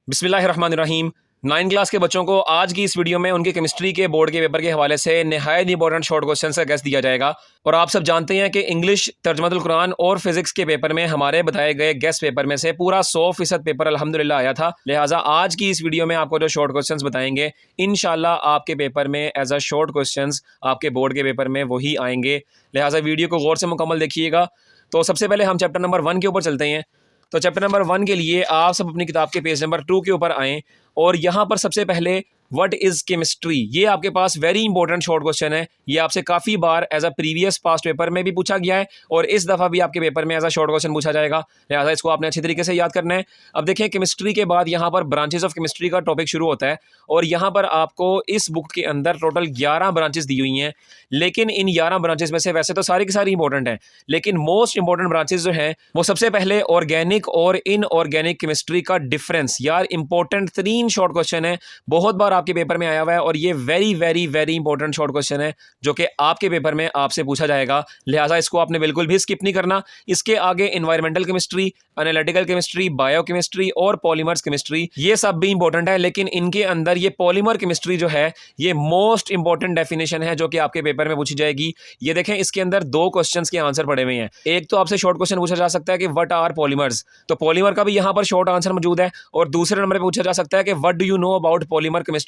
बिस्मिल्लाहिर्रहमानिर्रहीम। 9 क्लास के बच्चों को आज की इस वीडियो में उनके केमिस्ट्री के बोर्ड के पेपर के हवाले से नहायत इंपॉर्टेंट शॉर्ट क्वेश्चन का गेस दिया जाएगा। और आप सब जानते हैं कि इंग्लिश, तर्जुमातुल कुरान और फिजिक्स के पेपर में हमारे बताए गए गेस पेपर में से पूरा 100% पेपर अल्हम्दुलिल्लाह आया था। लिहाजा आज की इस वीडियो में आपको जो शॉर्ट क्वेश्चन बताएंगे इंशाल्लाह आपके पेपर में एज अ शॉर्ट क्वेश्चन आपके बोर्ड के पेपर में वही आएंगे। लिहाजा वीडियो को गौर से मुकम्मल देखिएगा। तो सबसे पहले हम चैप्टर नंबर 1 के ऊपर चलते हैं। तो चैप्टर नंबर 1 के लिए आप सब अपनी किताब के पेज नंबर 2 के ऊपर आएँ और यहाँ पर सबसे पहले व्हाट इज़ केमिस्ट्री, ये आपके पास वेरी इंपॉर्टेंट शॉर्ट क्वेश्चन है। ये आपसे काफ़ी बार as a previous past paper में भी पूछा गया है और इस दफ़ा भी आपके पेपर में एज अ शॉर्ट क्वेश्चन पूछा जाएगा। लिहाजा इसको आपने अच्छी तरीके से याद करना है। अब देखिए, केमिस्ट्री के बाद यहाँ पर ब्रांचेज ऑफ केमिस्ट्री का टॉपिक शुरू होता है और यहाँ पर आपको इस बुक के अंदर टोटल 11 ब्रांचेस दी हुई हैं। लेकिन इन 11 ब्रांचेस में से वैसे तो सारी की सारी इंपॉर्टेंट हैं, लेकिन मोस्ट इंपॉर्टेंट ब्रांचेस जो हैं वो सबसे पहले ऑर्गेनिक और इनऑर्गेनिक केमिस्ट्री का डिफरेंस। यार इंपॉर्टेंट 3 शॉर्ट क्वेश्चन है, बहुत बार आपके पेपर में आया हुआ है और ये very very very important short question है जो कि आपके पेपर में आपसे पूछा जाएगा। लिहाजा इसको आपने बिल्कुल भी स्किप नहीं करना। इसके आगे environmental chemistry, analytical chemistry, biochemistry और पॉलीमर्स केमिस्ट्री, ये सब भी इंपॉर्टेंट है। लेकिन इनके अंदर ये पॉलीमर केमिस्ट्री जो है ये मोस्ट इंपॉर्टेंट डेफिनेशन है जो कि आपके पेपर में पूछी जाएगी। ये देखें, इसके अंदर 2 क्वेश्चंस के आंसर पड़े हुए हैं। एक तो आपसे शॉर्ट क्वेश्चन पूछा जा सकता है कि व्हाट आर पॉलीमर्स, तो पॉलीमर का भी यहाँ पर शॉर्ट आंसर मौजूद है। और दूसरे नंबर पर पूछा जा सकता है कि what do you know about polymer chemistry,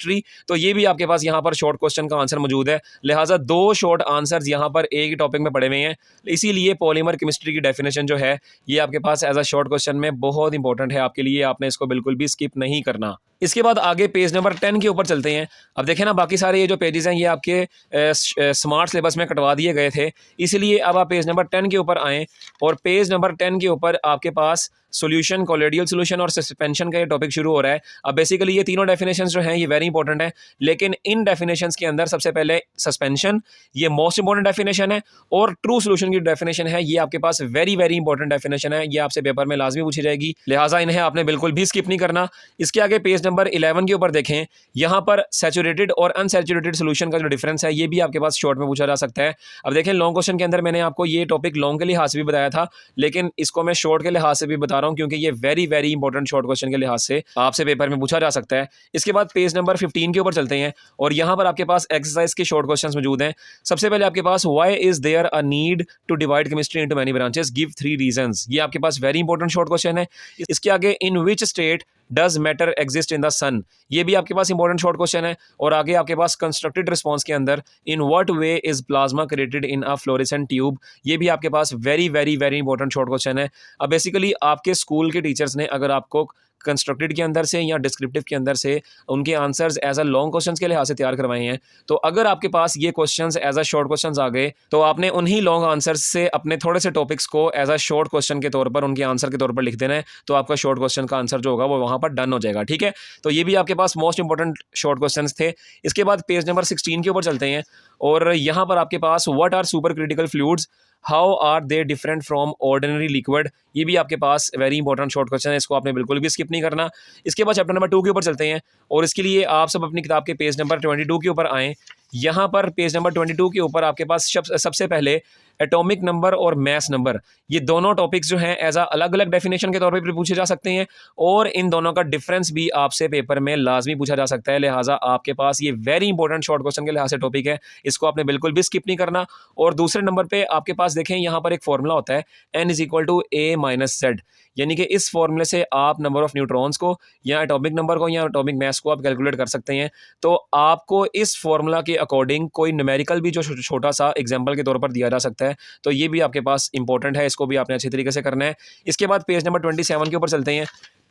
तो ये भी आपके पास यहाँ पर शॉर्ट क्वेश्चन का आंसर मौजूद है। लिहाजा 2 शॉर्ट आंसर्स यहाँ पर एक ही टॉपिक में पड़े हुए हैं। इसीलिए पॉलीमर केमिस्ट्री की डेफिनेशन जो है ये आपके पास एज अ शॉर्ट क्वेश्चन में बहुत इंपॉर्टेंट है आपके लिए। आपने इसको बिल्कुल भी स्किप नहीं करना। इसके बाद आगे पेज नंबर 10 के ऊपर चलते हैं। अब देखें ना, बाकी सारे ये जो पेजेस हैं ये आपके स्मार्ट सिलेबस में कटवा दिए गए थे, इसलिए अब आप पेज नंबर 10 के ऊपर आएँ और पेज नंबर 10 के ऊपर आपके पास सॉल्यूशन, कोलोइडल सॉल्यूशन और सस्पेंशन का ये टॉपिक शुरू हो रहा है। अब बेसिकली ये तीनों डेफिनेशंस जो हैं ये वेरी इंपॉर्टेंट है, लेकिन इन डेफिनेशंस के अंदर सबसे पहले सस्पेंशन ये मोस्ट इंपॉर्टेंट डेफिनेशन है और ट्रू सॉल्यूशन की डेफिनेशन है ये आपके पास वेरी वेरी इंपॉर्टेंट डेफिनेशन है। ये आपसे पेपर में लाजमी पूछी जाएगी, लिहाजा इन्हें आपने बिल्कुल भी स्किप नहीं करना। इसके आगे पेज नंबर 11 के ऊपर देखें, यहाँ पर सैचुरेटेड और अनसैचुरेटेड सॉल्यूशन का जो डिफरेंस है ये भी आपके पास शॉर्ट में पूछा जा सकता है। अब देखें, लॉन्ग क्वेश्चन के अंदर मैंने आपको ये टॉपिक लॉन्ग के लिहाज से भी बताया था, लेकिन इसको मैं शॉर्ट के लिहाज से भी बता रहा हूँ क्योंकि ये very very important short question के लिहाज से आपसे पेपर में पूछा जा सकता है। इसके बाद पेज नंबर 15 के ऊपर चलते हैं और यहाँ पर आपके पास एक्सरसाइज के शॉर्ट क्वेश्चंस मौजूद हैं। सबसे पहले आपके पास why is there a need to divide chemistry into many branches, give 3 reasons, ये आपके पास वेरी इंपॉर्टेंट शॉर्ट क्वेश्चन है। इसके आगे in which state does matter exist in the sun, ये भी आपके पास इंपॉर्टेंट शॉर्ट क्वेश्चन है। और आगे आपके पास कंस्ट्रक्टेड रिस्पॉन्स के अंदर in what way is plasma created in a fluorescent tube, ये भी आपके पास very very very important short question है। अब बेसिकली आपके स्कूल के टीचर्स ने अगर आपको कंस्ट्रक्टेड के अंदर से या डिस्क्रिप्टिव के अंदर से उनके answers as a long questions के लिहाज से तैयार करवाए हैं, तो अगर आपके पास ये questions as a short questions आ गए तो आपने उन्हीं लॉन्ग आंसर्स से अपने थोड़े से टॉपिक्स को एज अ शॉर्ट क्वेश्चन के तौर पर उनके आंसर के तौर पर लिख देना है, तो आपका शॉर्ट क्वेश्चन का आंसर जो होगा वो वहाँ पर डन हो जाएगा। ठीक है, तो ये भी आपके पास मोस्ट इंपॉर्टेंट शॉर्ट क्वेश्चंस थे। इसके बाद पेज नंबर 16 के ऊपर चलते हैं और यहाँ पर आपके पास what are super critical fluids, how are they different from ordinary liquid, ये भी आपके पास वेरी इंपॉर्टेंट शॉर्ट क्वेश्चन है, इसको आपने बिल्कुल भी स्किप नहीं करना। इसके बाद चैप्टर नंबर 2 के ऊपर चलते हैं और इसके लिए आप सब अपनी किताब के पेज नंबर 22 के ऊपर आएँ। यहाँ पर पेज नंबर 22 के ऊपर आपके पास सबसे पहले एटॉमिक नंबर और मैस नंबर, ये दोनों टॉपिक्स जो हैं एज अ अलग अलग डेफिनेशन के तौर पे पूछे जा सकते हैं और इन दोनों का डिफरेंस भी आपसे पेपर में लाजमी पूछा जा सकता है। लिहाजा आपके पास ये वेरी इंपॉर्टेंट शॉर्ट क्वेश्चन के लिहाज से टॉपिक है, इसको आपने बिल्कुल भी स्किप नहीं करना। और दूसरे नंबर पे आपके पास देखें, यहाँ पर एक फॉर्मूला होता है n = a-z, यानी कि इस फॉर्मूले से आप नंबर ऑफ न्यूट्रॉन्स को या एटॉमिक नंबर को या एटॉमिक मैस को आप कैलकुलेट कर सकते हैं। तो आपको इस फॉर्मूला के अकॉर्डिंग कोई न्यूमेरिकल भी जो छोटा सा एग्जाम्पल के तौर पर दिया जा सकता है, तो ये भी आपके पास इंपॉर्टेंट है, इसको भी आपने अच्छी तरीके से करना है। इसके बाद पेज नंबर 27 के ऊपर चलते हैं।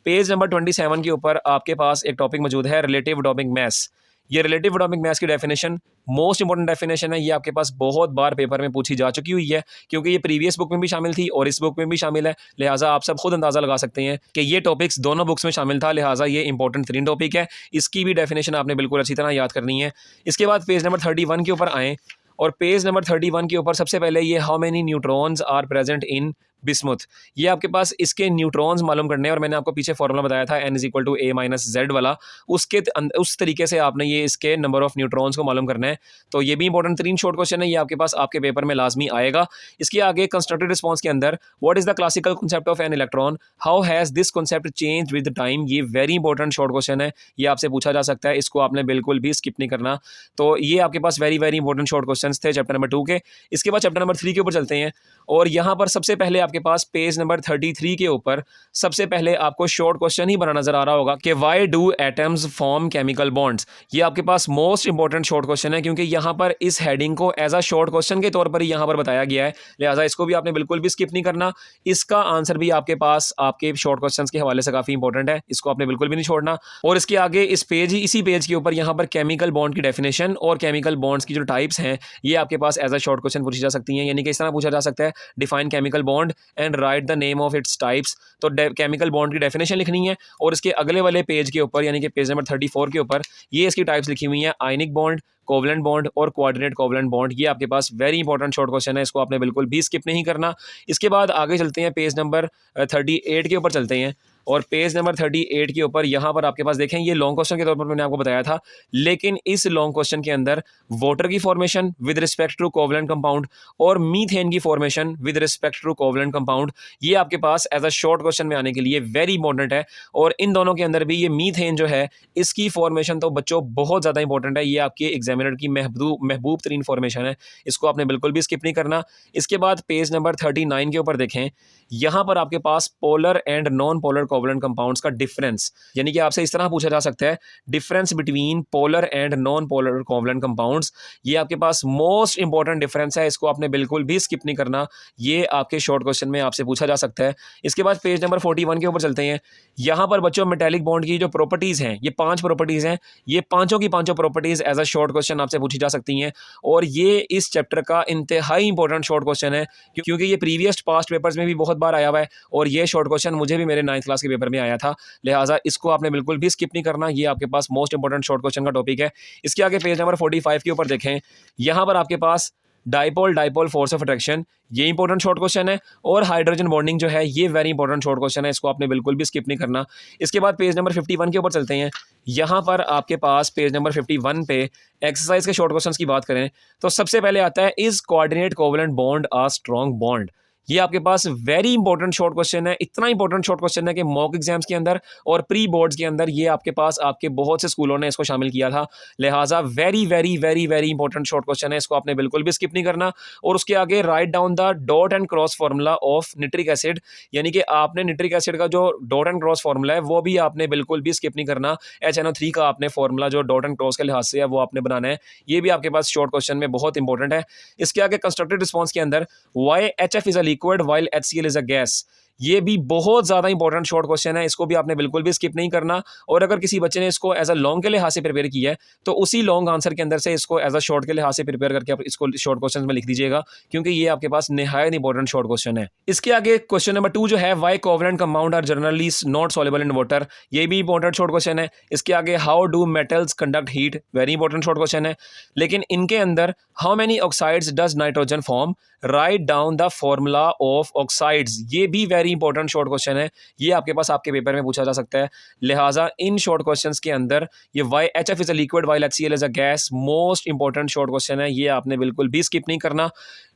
पेज नंबर 27 के ऊपर आपके पास एक टॉपिक मौजूद है रिलेटिव एटॉमिक मैस। ये रिलेटिव एटॉमिक मैस की डेफिनेशन मोस्ट इंपॉर्टेंट डेफिनेशन है, ये आपके पास बहुत बार पेपर में पूछी जा चुकी हुई है क्योंकि ये प्रीवियस बुक में भी शामिल थी और इस बुक में भी शामिल है। लिहाजा आप सब खुद अंदाज़ा लगा सकते हैं कि ये टॉपिक्स दोनों बुक्स में शामिल था, लिहाजा ये इंपॉर्टेंट 3 टॉपिक है, इसकी भी डेफिनेशन आपने बिल्कुल अच्छी तरह याद करनी है। इसके बाद पेज नंबर 31 के ऊपर आएँ और पेज नंबर 31 के ऊपर सबसे पहले ये how many neutrons are present in bismuth. ये आपके पास इसके न्यूट्रॉन्स मालूम करने हैं और मैंने आपको पीछे फॉर्मूला बताया था n=a-z वाला, उस तरीके से आपने ये इसके नंबर ऑफ न्यूट्रॉन्स को मालूम करना है। तो ये भी इंपॉर्टेंट तरीन शॉर्ट क्वेश्चन है, ये आपके पास आपके पेपर में लाजमी आएगा। इसके आगे कंस्ट्रक्टेड रिस्पॉन्स के अंदर what is the classical concept of an electron, how has this concept change with time. ये वेरी इंपॉर्टेंट शॉर्ट क्वेश्चन है, ये आपसे पूछा जा सकता है, इसको आपने बिल्कुल भी स्किप नहीं करना। तो ये आपके पास very very important short question थे चैप्टर नंबर 2 के। इसके बाद चैप्टर नंबर 3 के ऊपर चलते हैं और यहाँ पर सबसे पहले आपके पास पेज नंबर 33 के ऊपर सबसे पहले आपको शॉर्ट क्वेश्चन ही बना नजर आ रहा होगा कि why do atoms form chemical bonds. ये आपके पास मोस्ट इंपॉर्टेंट शॉर्ट क्वेश्चन है क्योंकि यहाँ पर इस हेडिंग को एज अ शॉर्ट क्वेश्चन के तौर पर ही यहाँ पर बताया गया है, लिहाजा इसको भी आपने बिल्कुल भी स्किप नहीं करना। इसका आंसर भी आपके पास आपके शॉर्ट क्वेश्चन के हवाले से काफी इंपॉर्टेंट है, इसको आपने बिल्कुल भी नहीं छोड़ना। और इसके आगे इसी पेज के ऊपर यहाँ पर केमिकल बॉन्ड की डेफिनेशन और केमिकल बॉन्ड्स की जो टाइप्स हैं ये आपके पास एज अ शॉर्ट क्वेश्चन पूछी जा सकती हैं। यानी कि इस तरह पूछा जा सकता है, define chemical bond and right the name of its types. तो केमिकल बॉन्ड की डेफिनेशन लिखनी है और इसके अगले वाले पेज के ऊपर यानी कि पेज नंबर 34 के ऊपर ये इसकी टाइप्स लिखी हुई हैं, आयनिक बॉन्ड, कोवलेंट बॉन्ड और कोऑर्डिनेट कोवलेंट बॉन्ड। ये आपके पास वेरी इंपॉर्टेंट शॉर्ट क्वेश्चन है, इसको आपने बिल्कुल भी स्किप नहीं करना। इसके बाद आगे चलते हैं, पेज नंबर 38 के ऊपर चलते हैं और पेज नंबर 38 के ऊपर यहाँ पर आपके पास देखें, ये लॉन्ग क्वेश्चन के तौर पर मैंने आपको बताया था, लेकिन इस लॉन्ग क्वेश्चन के अंदर वाटर की formation with respect to covalent compound और मीथेन की formation with respect to covalent compound ये आपके पास एज अ शॉर्ट क्वेश्चन में आने के लिए वेरी इंपॉर्टेंट है। और इन दोनों के अंदर भी ये मीथेन जो है इसकी फॉर्मेशन तो बच्चों बहुत ज़्यादा इंपॉर्टेंट है, ये आपके एग्जामिनर की महबूब तरीन फॉर्मेशन है, इसको आपने बिल्कुल भी स्किप नहीं करना। इसके बाद पेज नंबर 39 के ऊपर देखें, यहाँ पर आपके पास polar and non polar covalent compounds का डिफरेंस, यानी कि आपसे इस तरह पूछा जा सकता है, difference between polar and non polar covalent compounds. ये आपके पास मोस्ट इंपॉर्टेंट डिफरेंस है, इसको आपने बिल्कुल भी स्किप नहीं करना, ये आपके शॉर्ट क्वेश्चन में आपसे पूछा जा सकता है। इसके बाद पेज नंबर 41 के ऊपर चलते हैं। यहाँ पर बच्चों मेटेलिक बॉन्ड की जो प्रॉपर्टीज़ हैं, ये 5 प्रॉपर्टीज़ हैं, ये पांचों की पांचों properties as a short question आपसे पूछी जा सकती हैं और ये इस चैप्टर का इंतहाई इंपॉर्टेंट शॉर्ट क्वेश्चन है क्योंकि ये प्रीवियस पास्ट पेपर्स में भी बहुत बार आया हुआ है और ये शॉर्ट क्वेश्चन मुझे भी मेरे 9th क्लास के पेपर में आया था, लिहाजा इसको आपने बिल्कुल भी स्किप नहीं करना, ये आपके पास मोस्ट इंपॉर्टेंट शॉर्ट क्वेश्चन का टॉपिक है। इसके आगे पेज नंबर 45 के ऊपर देखें, यहाँ पर आपके पास डाइपोल फोर्स ऑफ अट्रैक्शन, ये इंपॉर्टेंट शॉर्ट क्वेश्चन है और हाइड्रोजन बॉन्डिंग जो है ये वेरी इंपॉर्टेंट शॉर्ट क्वेश्चन है, इसको आपने बिल्कुल भी स्किप नहीं करना। इसके बाद पेज नंबर 51 के ऊपर चलते हैं। यहाँ पर आपके पास पेज नंबर 51 पे एक्सरसाइज के शॉर्ट क्वेश्चंस की बात करें तो सबसे पहले आता है, is coordinate covalent bond a strong bond. ये आपके पास वेरी इंपॉर्टेंट शॉर्ट क्वेश्चन है, इतना इंपॉर्टेंट शॉर्ट क्वेश्चन है कि मॉक एग्जाम्स के अंदर और प्री बोर्ड्स के अंदर ये आपके पास आपके बहुत से स्कूलों ने इसको शामिल किया था, लिहाजा very very very very important short question है, इसको आपने बिल्कुल भी स्किप नहीं करना। और उसके आगे right down the dot and cross formula of nitric acid, यानी कि आपने निट्रिक एसिड का जो डॉट एंड क्रॉस फार्मूला है वो भी आपने बिल्कुल भी स्किप नहीं करना। HNO3 का आपने फार्मूला जो डॉट एंड क्रॉस के लिहाज से है वो आपने बनाना है, ये भी आपके पास शॉर्ट क्वेश्चन में बहुत इंपॉर्टेंट है। इसके आगे कंस्ट्रक्टेड रिस्पॉन्स के अंदर why HF is a liquid while HCl is a gas, ये भी बहुत ज़्यादा इंपॉर्टेंट शॉर्ट क्वेश्चन है, इसको भी आपने बिल्कुल भी स्किप नहीं करना। और अगर किसी बच्चे ने इसको एज अ लॉन्ग के लिहाज से प्रिपेयर किया है तो उसी लॉन्ग आंसर के अंदर से इसको एज अ शॉर्ट के लिहाज से प्रिपेयर करके आप इसको शॉर्ट क्वेश्चन में लिख दीजिएगा क्योंकि ये आपके पास निहायत इंपॉर्टेंट शॉर्ट क्वेश्चन है। इसके आगे क्वेश्चन नंबर 2 जो है, why covalent compound are generally not soluble in water, ये भी इंपॉर्टेंट शॉर्ट क्वेश्चन है। इसके आगे how do metals conduct heat, very important short question है। लेकिन इनके अंदर how many oxides does nitrogen form, write down the formula of oxides, ये भी वेरी इंपॉर्टेंट शॉर्ट क्वेश्चन है, ये आपके पास आपके पेपर में पूछा जा सकता है। लिहाजा इन शॉर्ट क्वेश्चंस के अंदर ये why HF is a liquid while HCl is a gas, most important short question है, ये आपने बिल्कुल भी स्किप नहीं करना।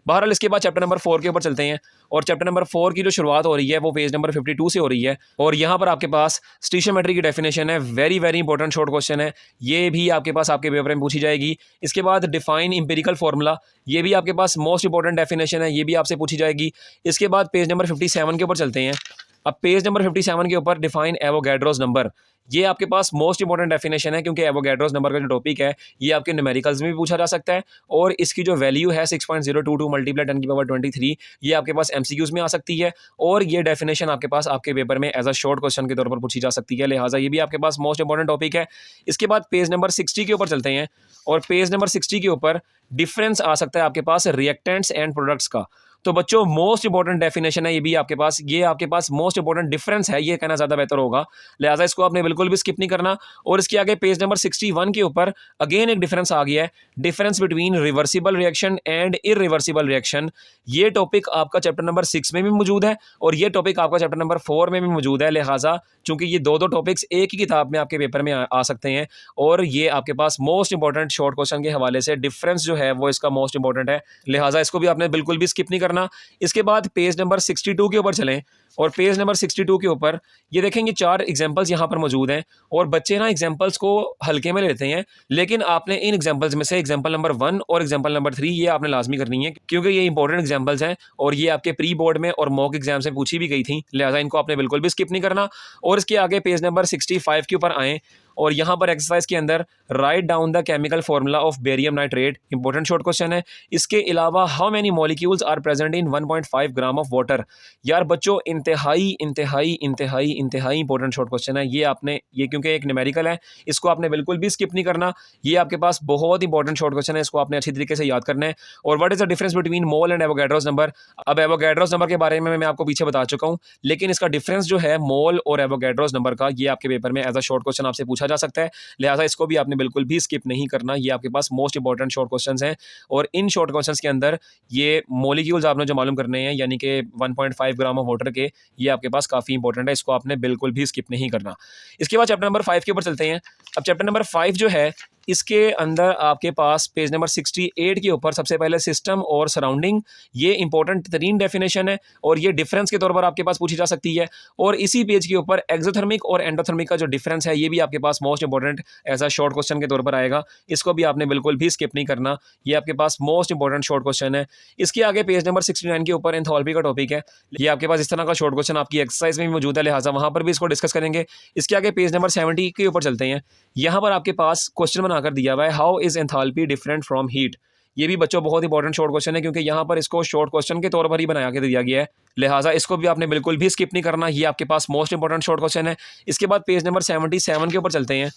बहरहाल इसके बाद चैप्टर नंबर 4 के ऊपर चलते हैं और चैप्टर नंबर 4 की जो शुरुआत हो रही है वो पेज नंबर 52 से हो रही है और यहाँ पर आपके पास स्टीशियोमेट्री की डेफिनेशन है, very very important short question है, ये भी आपके पास आपके पेपर में पूछी जाएगी। इसके बाद डिफाइन इंपेरिकल फार्मूला, ये भी आपके पास मोस्ट इंपॉर्टेंट डेफिनेशन है, ये भी आपसे पूछी जाएगी। इसके बाद पेज नंबर 57 के ऊपर चलते हैं। अब पेज नंबर 57 के ऊपर डिफाइन एवोगैड्रोस नंबर, ये आपके पास मोस्ट इंपॉर्टेंट डेफिनेशन है क्योंकि एवोगैड्रोस नंबर का जो टॉपिक है ये आपके न्यूमेरिकल्स में भी पूछा जा सकता है और इसकी जो वैल्यू है 6.022 मल्टीप्लाई 10 की पावर 23, ये आपके पास MCQs में आ सकती है और ये डेफिनेशन आपके पास आपके पेपर में एज अ शॉर्ट क्वेश्चन के तौर पर पूछी जा सकती है, लिहाजा ये भी आपके पास मोस्ट इंपॉर्टेंट टॉपिक है। इसके बाद पेज नंबर 60 के ऊपर चलते हैं और पेज नंबर 60 के ऊपर डिफरेंस आ सकता है आपके पास रिएक्टेंट्स एंड प्रोडक्ट्स का। तो बच्चों मोस्ट इंपॉर्टेंट डेफिनेशन है ये भी आपके पास, ये आपके पास मोस्ट इंपॉर्टेंट डिफरेंस है, ये कहना ज़्यादा बेहतर होगा, लिहाजा इसको आपने बिल्कुल भी स्किप नहीं करना। और इसके आगे पेज नंबर 61 के ऊपर अगेन एक डिफरेंस आ गया है, difference between reversible reaction and irreversible reaction. ये टॉपिक आपका चैप्टर नंबर 6 में भी मौजूद है और ये टॉपिक आपका चैप्टर नंबर 4 में भी मौजूद है। लिहाजा चूंकि ये दो टॉपिक्स एक ही किताब में आपके पेपर में आ सकते हैं और ये आपके पास मोस्ट इंपॉर्टेंट शॉर्ट क्वेश्चन के हवाले से डिफरेंस जो है वो इसका मोस्ट इंपॉर्टेंट है, लिहाजा इसको भी आपने बिल्कुल भी स्किप नहीं करना। इसके बाद पेज नंबर 62 के ऊपर चलें और पेज नंबर 62 के ऊपर ये देखेंगे 4 एग्जांपल्स यहाँ पर मौजूद हैं और बच्चे ना एग्जांपल्स को हल्के में लेते हैं, लेकिन आपने इन एग्जांपल्स में से एग्जांपल नंबर 1 और एग्जांपल नंबर 3 ये आपने लाजमी करनी है, क्योंकि ये इंपॉर्टेंट एग्जांपल्स हैं और ये आपके प्री बोर्ड में और मॉक एग्जाम से पूछी भी गई थी, लिहाजा इनको आपने बिल्कुल भी स्किप नहीं करना। और इसके आगे पेज नंबर 65 के ऊपर आएँ और यहाँ पर एक्सरसाइज के अंदर write down the chemical formula of barium nitrate, important short question है। इसके अलावा how many molecules are present in 1.5 gram of water. यार बच्चों इंतहाई इंतहाई इंतहाई इंतहाई इंपॉर्टेंट शॉर्ट क्वेश्चन है ये, आपने ये क्योंकि एक न्यूमेरिकल है, इसको आपने बिल्कुल भी स्किप नहीं करना। ये आपके पास बहुत इंपॉर्टेंट शॉर्ट क्वेश्चन है, इसको आपने अच्छी तरीके से याद करना है। और what is the difference between mole and Avogadro's number. अब एवोगैड्रोस नंबर के बारे में मैं आपको पीछे बता चुका हूँ, लेकिन इसका डिफरेंस जो है मोल और एवोगैड्रोस नंबर का, ये आपके पेपर में एज अ शॉर्ट क्वेश्चन आपसे पूछा जा सकता है, लिहाजा इसको भी आपने बिल्कुल भी स्किप नहीं करना। ये आपके पास मोस्ट इंपॉर्टेंट शॉर्ट क्वेश्चंस हैं और इन शॉर्ट क्वेश्चंस के अंदर ये मॉलिक्यूल्स आपने जो मालूम करने हैं, यानी कि 1.5 ग्राम ऑफ वाटर के, ये आपके पास काफ़ी इंपॉर्टेंट है, इसको आपने बिल्कुल भी स्किप नहीं करना। इसके बाद चैप्टर नंबर 5 के ऊपर चलते हैं। अब चैप्टर नंबर 5 जो है इसके अंदर आपके पास पेज नंबर 68 के ऊपर सबसे पहले सिस्टम और सराउंडिंग, ये इंपॉर्टेंट तरीन डेफिनेशन है और ये डिफरेंस के तौर पर आपके पास पूछी जा सकती है। और इसी पेज के ऊपर एक्सोथर्मिक और एंडोथर्मिक का जो डिफरेंस है ये भी आपके पास most important as a short question के तौर पर आएगा, इसको भी आपने बिल्कुल भी स्किप नहीं करना, ये आपके पास मोस्ट इंपॉर्टेंट शॉर्ट क्वेश्चन है। इसके आगे पेज नंबर 69 के ऊपर एंथैल्पी का टॉपिक है, ये आपके पास इस तरह का शॉर्ट क्वेश्चन आपकी एक्सरसाइज में भी मौजूद है, लिहाजा वहाँ पर भी इसको डिस्कस करेंगे। इसके आगे पेज नंबर 70 के ऊपर चलते हैं। यहाँ पर आपके पास क्वेश्चन बनाकर दिया हुआ है, how is enthalpy different from heat. ये भी बच्चों बहुत इंपॉर्टेंट शॉर्ट क्वेश्चन है, क्योंकि यहाँ पर इसको शॉर्ट क्वेश्चन के तौर पर ही बना के दिया गया है, लिहाजा इसको भी आपने बिल्कुल भी स्किप नहीं करना, ये आपके पास मोस्ट इंपॉर्टेंट शॉर्ट क्वेश्चन है। इसके बाद पेज नंबर 77 के ऊपर चलते हैं।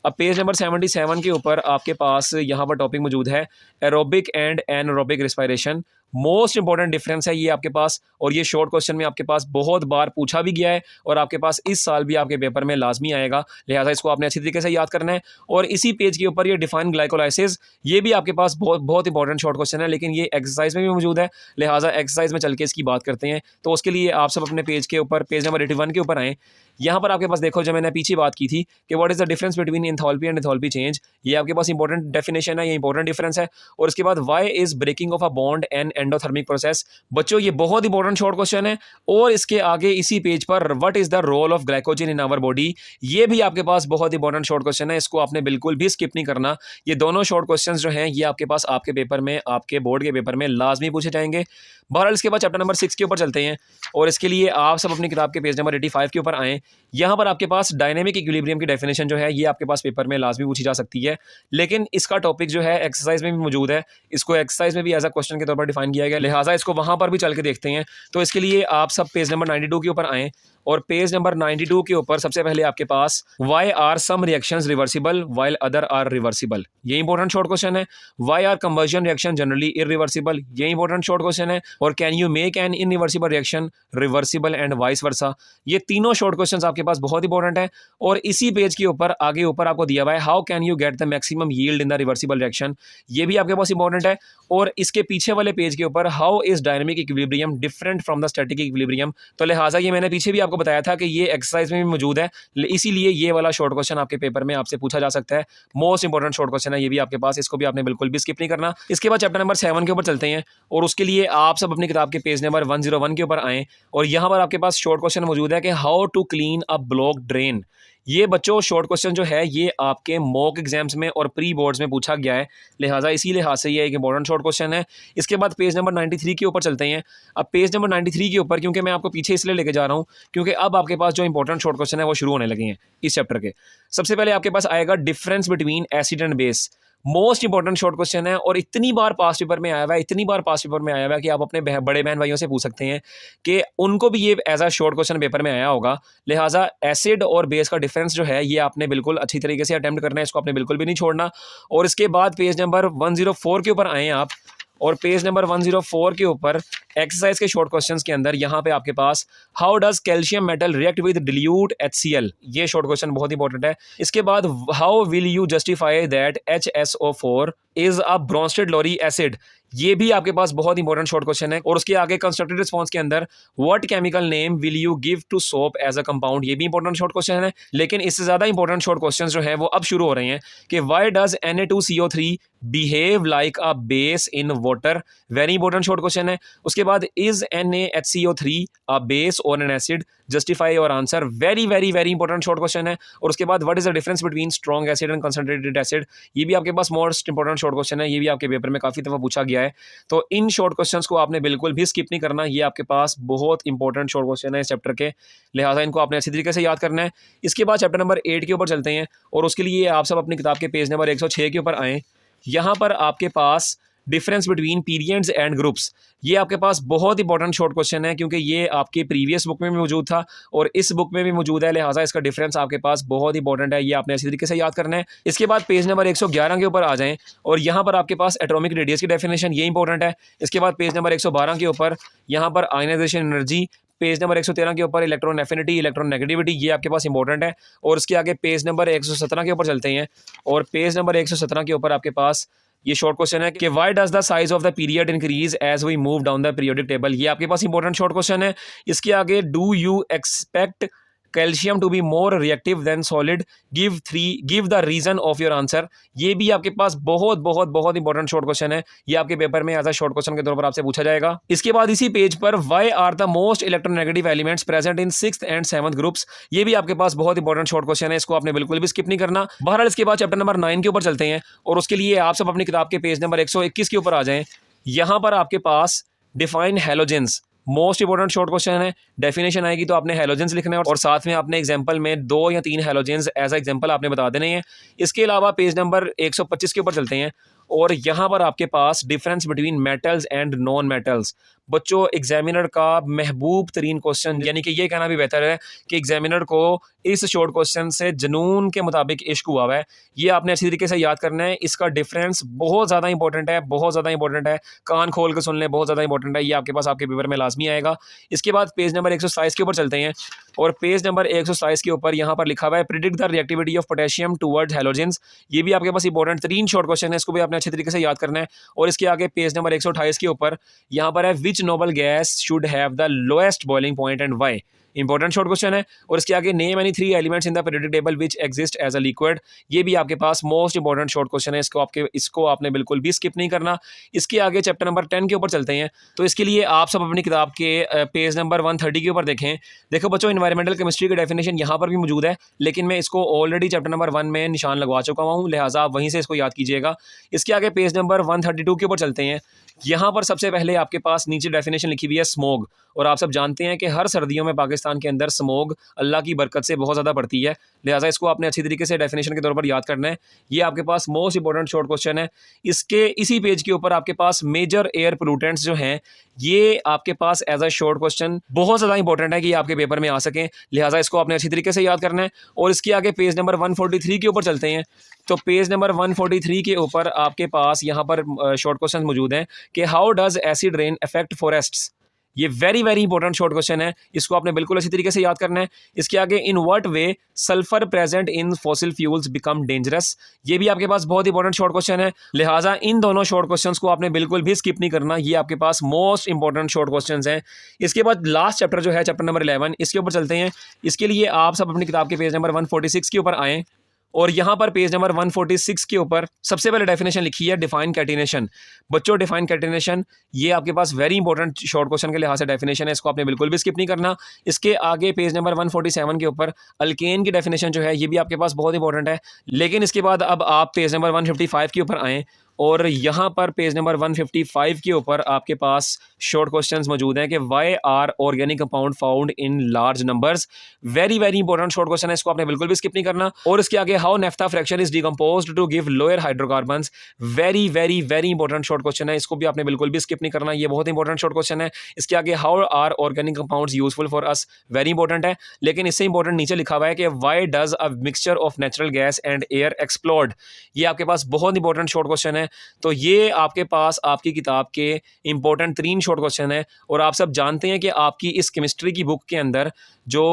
अब पेज नंबर 77 के ऊपर आपके पास यहाँ पर टॉपिक मौजूद है, aerobic and anaerobic respiration. Most important difference है ये आपके पास, और ये शॉर्ट क्वेश्चन में आपके पास बहुत बार पूछा भी गया है और आपके पास इस साल भी आपके पेपर में लाजमी आएगा, लिहाजा इसको आपने अच्छी तरीके से याद करना है। और इसी पेज के ऊपर ये डिफाइन ग्लाइकोलाइसिस, ये भी आपके पास बहुत इंपॉर्टेंट शॉर्ट क्वेश्चन है, लेकिन ये एक्सरसाइज में भी मौजूद है, लिहाजा एक्सरसाइज में चल के इसकी बात करते हैं। तो उसके लिए आप सब अपने पेज के ऊपर पेज नंबर 81 के ऊपर आएँ। यहाँ पर आपके पास देखो, जो मैंने पीछे बात की थी कि what is the difference between enthalpy and enthalpy change, ये आपके पास इंपॉर्टेंट डेफिनेशन है, ये इंपॉर्टेंट डिफरेंस है। और इसके बाद why is breaking of a bond and endothermic process. बच्चों ये बहुत इंपॉर्टेंट शॉर्ट क्वेश्चन है। और इसके आगे इसी पेज पर what is the role of glycogen in our body, ये भी आपके पास बहुत इंपॉर्टेंट शॉर्ट क्वेश्चन है, इसको आपने बिल्कुल भी स्किप नहीं करना। ये दोनों शॉर्ट क्वेश्चंस जो हैं ये आपके पास आपके पेपर में, आपके बोर्ड के पेपर में लाजमी पूछे जाएंगे। बहरहाल इसके बाद चैप्टर नंबर 6 के ऊपर चलते हैं और इसके लिए आप सब अपनी किताब के पेज नंबर 85 के ऊपर आएँ। यहाँ पर आपके पास डायनेमिक इक्विलिब्रियम की डेफिनेशन जो है ये आपके पास पेपर में लाजमी पूछी जा सकती है, लेकिन इसका टॉपिक जो है एक्सरसाइज में भी मौजूद है, इसको एक्सरसाइज में भी एज अ क्वेश्चन के तौर पर डिफाइन किया गया, लिहाजा इसको वहाँ पर भी चल के देखते हैं। तो इसके लिए आप सब पेज नंबर 92 के ऊपर आएँ और पेज नंबर 92 के ऊपर सबसे पहले आपके पास why are some reactions reversible while other are reversible, ये इंपॉर्टेंट शॉर्ट क्वेश्चन है। Why are combustion reaction generally irreversible, ये इंपॉर्टेंट शॉर्ट क्वेश्चन है। और can you make an irreversible reaction reversible and vice versa, ये तीनों short questions आपके पास बहुत important है। और इसी पेज के ऊपर आगे ऊपर आपको दिया हुआ है, how can you get the maximum yield in the reversible reaction, ये भी आपके पास इंपॉर्टेंट है। और इसके पीछे वाले पेज के ऊपर how is dynamic equilibrium different from the static equilibrium, तो लिहाजा ये मैंने पीछे भी आपको बताया था कि ये एक्सरसाइज में भी मौजूद है, इसीलिए ये वाला शॉर्ट क्वेश्चन आपके पेपर में आपसे पूछा जा सकता है। मोस्ट इंपॉर्टेंट शॉर्ट क्वेश्चन है ये भी आपके पास, इसको भी आपने बिल्कुल भी स्किप नहीं करना। इसके बाद चैप्टर नंबर 7 के ऊपर चलते हैं और उसके लिए आप सब अपनी किताब के पेज नंबर 101 के ऊपर आएँ और यहाँ पर आपके पास शॉर्ट क्वेश्चन मौजूद है कि how to clean a block drain. ये बच्चों शॉर्ट क्वेश्चन जो है ये आपके मॉक एग्जाम्स में और प्री बोर्ड्स में पूछा गया है, लिहाजा इसी लिहाज से ये एक इंपॉर्टेंट शॉर्ट क्वेश्चन है। इसके बाद पेज नंबर 93 के ऊपर चलते हैं। अब पेज नंबर 93 के ऊपर, क्योंकि मैं आपको पीछे इसलिए लेके जा रहा हूँ क्योंकि अब आपके पास जो इंपॉर्टेंट शॉर्ट क्वेश्चन है वो शुरू होने लगे हैं इस चैप्टर के। सबसे पहले आपके पास आएगा difference between acid and base, most important short question है और इतनी बार पास पेपर में आया हुआ है, इतनी बार पास पेपर में आया हुआ है कि आप अपने बड़े बहन भाइयों से पूछ सकते हैं कि उनको भी ये as a short question paper में आया होगा, लिहाजा एसिड और बेस का डिफरेंस जो है ये आपने बिल्कुल अच्छी तरीके से अटेम्प्ट करना है, इसको आपने बिल्कुल भी नहीं छोड़ना। और इसके बाद पेज नंबर 104 के ऊपर आए आप और पेज नंबर 104 के ऊपर एक्सरसाइज के शॉर्ट क्वेश्चंस के अंदर यहाँ पे आपके पास how does calcium metal react with dilute HCl, ये शॉर्ट क्वेश्चन बहुत इंपॉर्टेंट है। इसके बाद how will you justify that HSO4 is a Bronsted Lowry acid, ये भी आपके पास बहुत इंपॉर्टेंट शॉर्ट क्वेश्चन है। और उसके आगे कंस्ट्रक्टेड रिस्पांस के अंदर what chemical name will you give to soap as a compound, ये भी इंपॉर्टेंट शॉर्ट क्वेश्चन है। लेकिन इससे ज्यादा इंपॉर्टेंट शॉर्ट क्वेश्चन जो है वो अब शुरू हो रहे हैं कि why does Na2CO3 behave like a base in water, very important short question है। उसके बाद इज NaHCO3 अ बेस और N acid, justify your answer, very very very important short question है। और उसके बाद what is the difference between strong acid and concentrated acid, ये भी आपके पास मोस्ट इंपॉर्टेंट शॉर्ट क्वेश्चन है, ये भी आपके पेपर में काफी दफा पूछा गया है। तो इन शॉर्ट क्वेश्चंस को आपने बिल्कुल भी स्किप नहीं करना, ये आपके पास बहुत इंपॉर्टेंट शॉर्ट क्वेश्चन है इस चैप्टर के, लिहाजा इनको आपने अच्छी तरीके से याद करना है। इसके बाद चैप्टर नंबर 8 के ऊपर चलते हैं और उसके लिए आप सब अपनी किताब के पेज नंबर 106 के ऊपर आएँ। यहाँ पर आपके पास difference between periods and groups, ये आपके पास बहुत इंपॉर्टेंट शॉर्ट क्वेश्चन है क्योंकि ये आपके प्रीवियस बुक में भी मौजूद था और इस बुक में भी मौजूद है, लिहाजा इसका डिफरेंस आपके पास बहुत इंपॉर्टेंट है, ये आपने अच्छी तरीके से याद करना है। इसके बाद पेज नंबर 111 के ऊपर आ जाएं और यहाँ पर आपके पास एटॉमिक रेडियस की डेफिनेशन, ये इंपॉर्टेंट है। इसके बाद पेज नंबर 112 के ऊपर यहाँ पर आयनाइजेशन एनर्जी, पेज नंबर 113 के ऊपर इलेक्ट्रॉन एफिनिटी, इलेक्ट्रॉन नेगेटिविटी, ये आपके पास इंपॉर्टेंट है। और उसके आगे पेज नंबर 117 के ऊपर चलते हैं और पेज नंबर 117 के ऊपर आपके पास ये शॉर्ट क्वेश्चन है कि why does the size of the period increase as we move down the periodic table, ये आपके पास इंपॉर्टेंट शॉर्ट क्वेश्चन है। इसके आगे do you expect calcium to be more reactive than solid, give the reason of your answer, ये भी आपके पास बहुत बहुत बहुत इंपॉर्टेंट शॉर्ट क्वेश्चन है, ये आपके पेपर में एज अ शॉर्ट क्वेश्चन के तौर पर आपसे पूछा जाएगा। इसके बाद इसी पेज पर why are the most electronegative elements present in 6th and 7th groups, ये भी आपके पास बहुत इंपॉर्टेंट शॉर्ट क्वेश्चन है, इसको आपने बिल्कुल भी स्किप नहीं करना। बहरहाल इसके बाद चैप्टर नंबर 9 के ऊपर चलते हैं और उसके लिए आप सब अपनी किताब के पेज नंबर 121 के ऊपर आ जाएं। यहाँ पर आपके पास define halogens, most important short question है। डेफिनेशन आएगी तो आपने हैलोजेंस लिखना है और साथ में आपने एग्जांपल में 2 या 3 हैलोजेंस एज अ एग्जांपल आपने बता देने हैं। इसके अलावा पेज नंबर 125 के ऊपर चलते हैं और यहाँ पर आपके पास difference between metals and non metals, बच्चों एग्जामिनर का महबूब तरीन क्वेश्चन, यानी कि ये कहना भी बेहतर है कि एग्जामिनर को इस शॉर्ट क्वेश्चन से जुनून के मुताबिक इश्क हुआ है, ये आपने अच्छी तरीके से याद करना है। इसका डिफरेंस बहुत ज़्यादा इंपॉर्टेंट है, बहुत ज़्यादा इंपॉर्टेंट है, कान खोल कर सुन लें, बहुत ज़्यादा इंपॉर्टेंट है, ये आपके पास आपके पेपर में लाजमी आएगा। इसके बाद पेज नंबर 127 के ऊपर चलते हैं और पेज नंबर 127 के ऊपर यहाँ पर लिखा हुआ है predict the reactivity of potassium towards halogens, ये भी आपके पास इंपॉर्टेंट तरीन शॉर्ट क्वेश्चन है, इसको भी आपने अच्छे तरीके से याद करना है। और इसके आगे पेज नंबर 128 के ऊपर यहाँ पर है which noble gas should have the lowest boiling point and why, important short question है। और इसके आगे name any 3 elements in the periodic table which exist as a liquid, ये भी आपके पास मोस्ट इंपॉर्टेंट शॉर्ट क्वेश्चन है, इसको आपने बिल्कुल भी स्किप नहीं करना। इसके आगे चैप्टर नंबर 10 के ऊपर चलते हैं तो इसके लिए आप सब अपनी किताब के पेज नंबर 130 के ऊपर देखें। देखो बच्चों, एनवायरमेंटल केमिस्ट्री की डेफिनेशन यहाँ पर भी मौजूद है, लेकिन मैं इसको ऑलरेडी चैप्टर नंबर 1 में निशान लगवा चुका हूँ, लिहाजा आप वहीं से इसको याद कीजिएगा। इसके आगे पेज नंबर 132 के ऊपर चलते हैं। यहाँ पर सबसे पहले आपके पास नीचे डेफिनेशन लिखी हुई है स्मोग, और आप सब जानते हैं कि हर सर्दियों में पाकिस्तान के अंदर स्मोग अल्लाह की बरकत से बहुत ज़्यादा बढ़ती है, लिहाजा इसको आपने अच्छी तरीके से डेफिनेशन के तौर पर याद करना है। ये आपके पास मोस्ट इंपॉर्टेंट शॉर्ट क्वेश्चन है। इसके इसी पेज के ऊपर आपके पास मेजर एयर पोल्यूटेंट्स जो हैं, ये आपके पास एज अ शॉर्ट क्वेश्चन बहुत ज़्यादा इंपॉर्टेंट है कि आपके पेपर में आ सकें, लिहाजा इसको आपने अच्छी तरीके से याद करना है। और इसके आगे पेज नंबर 143 के ऊपर चलते हैं तो पेज नंबर 143 के ऊपर आपके पास यहाँ पर शॉर्ट क्वेश्चन मौजूद हैं कि how does acid rain affect forests, ये very very important short question है, इसको आपने बिल्कुल अच्छी तरीके से याद करना है। इसके आगे इन what way sulphur present in fossil fuels become dangerous, ये भी आपके पास बहुत इंपॉर्टेंट शॉर्ट क्वेश्चन है, लिहाजा इन दोनों शॉर्ट क्वेश्चंस को आपने बिल्कुल भी स्किप नहीं करना, ये आपके पास मोस्ट इंपॉर्टेंट शॉर्ट क्वेश्चंस हैं। इसके बाद लास्ट चैप्टर जो है चैप्टर नंबर 11, इसके ऊपर चलते हैं। इसके लिए आप सब अपनी किताब के पेज नंबर 146 के ऊपर आएँ और यहाँ पर पेज नंबर 146 के ऊपर सबसे पहले डेफिनेशन लिखी है डिफाइन कैटिनेशन। बच्चों डिफाइन कैटिनेशन ये आपके पास वेरी इंपॉर्टेंट शॉर्ट क्वेश्चन के लिहाज से डेफिनेशन है, इसको आपने बिल्कुल भी स्किप नहीं करना। इसके आगे पेज नंबर 147 के ऊपर अल्केन की डेफिनेशन जो है ये भी आपके पास बहुत इंपॉर्टेंट है। लेकिन इसके बाद अब आप पेज नंबर 155 के ऊपर आएँ और यहाँ पर पेज नंबर 155 के ऊपर आपके पास शॉर्ट क्वेश्चंस मौजूद हैं कि why are organic compound found in large numbers, very very important short question है, इसको आपने बिल्कुल भी स्किप नहीं करना। और इसके आगे how naphtha fraction is decomposed to give lower hydrocarbons, very very very important short question है, इसको भी आपने बिल्कुल भी स्किप नहीं करना, ये बहुत इंपॉर्टेंट शॉर्ट क्वेश्चन है। इसके आगे how are organic compounds useful for us, very important है, लेकिन इससे इंपॉर्टेंट नीचे लिखा हुआ है कि why does a mixture of natural gas and air explode, ये आपके पास बहुत इंपॉर्टेंट शॉर्ट क्वेश्चन है, तो ये आपके पास आपकी किताब के इंपॉर्टेंट 3 शॉर्ट क्वेश्चन है और आप सब जानते हैं कि आपकी इस केमिस्ट्री की बुक के अंदर जो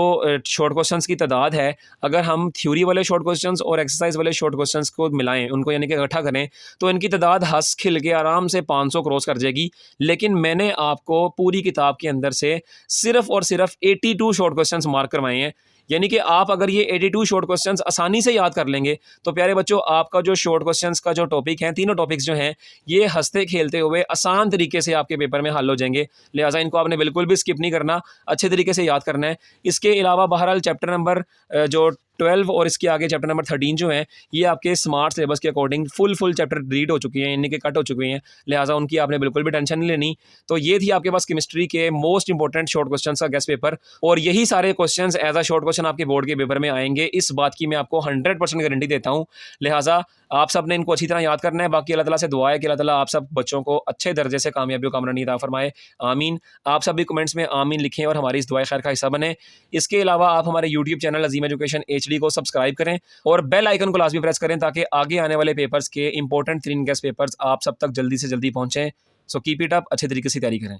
शॉर्ट क्वेश्चंस की तादाद है, अगर हम थ्योरी वाले शॉर्ट क्वेश्चंस और एक्सरसाइज वाले शॉर्ट क्वेश्चंस को मिलाएं, उनको यानी कि इकट्ठा करें, तो इनकी तादाद हंस खिल के आराम से 500 क्रॉस कर जाएगी। लेकिन मैंने आपको पूरी किताब के अंदर से सिर्फ और सिर्फ 82 शॉर्ट क्वेश्चंस मार्क करवाए हैं। यानी कि आप अगर ये 82 शॉर्ट क्वेश्चंस आसानी से याद कर लेंगे तो प्यारे बच्चों, आपका जो शॉर्ट क्वेश्चंस का जो टॉपिक है, तीनों टॉपिक्स जो हैं, ये हंसते खेलते हुए आसान तरीके से आपके पेपर में हल हो जाएंगे। लिहाजा इनको आपने बिल्कुल भी स्किप नहीं करना, अच्छे तरीके से याद करना है। इसके अलावा बहरहाल चैप्टर नंबर जो 12 और इसके आगे चैप्टर नंबर 13 जो हैं, ये आपके स्मार्ट सिलेबस के अकॉर्डिंग फुल चैप्टर रीड हो चुके हैं, यानी कि कट हो चुके हैं। लिहाजा उनकी आपने बिल्कुल भी टेंशन नहीं लेनी। तो ये थी आपके पास केमिस्ट्री के मोस्ट इंपॉर्टेंट शॉर्ट क्वेश्चन का गेस्ट पेपर, और यही सारे question as a short question आपके बोर्ड के पेपर में आएंगे। इस बात की मैं आपको 100% गारंटी देता हूँ। लिहाजा आप सब ने इनको अच्छी तरह याद करना है। बाकी अल्लाह ताला से दुआ है कि अल्लाह ताला आप सब बच्चों को अच्छे दर्जे से कामयाबी और कामरानी अता फरमाए, आमीन। आप सब भी कमेंट्स में आमीन लिखें और हमारी इस दुआ खैर का हिस्सा बने। इसके अलावा आप हमारे यूट्यूब चैनल अजीम एजुकेशन HD को सब्सक्राइब करें और बेल आइकन को लाजमी प्रेस करें ताकि आगे आने वाले पेपर्स के इंपॉर्टेंट 3 गेस्ट पेपर्स आप सब तक जल्दी से जल्दी पहुंचें। सो कीप इट अप, अच्छे तरीके से तैयारी करें।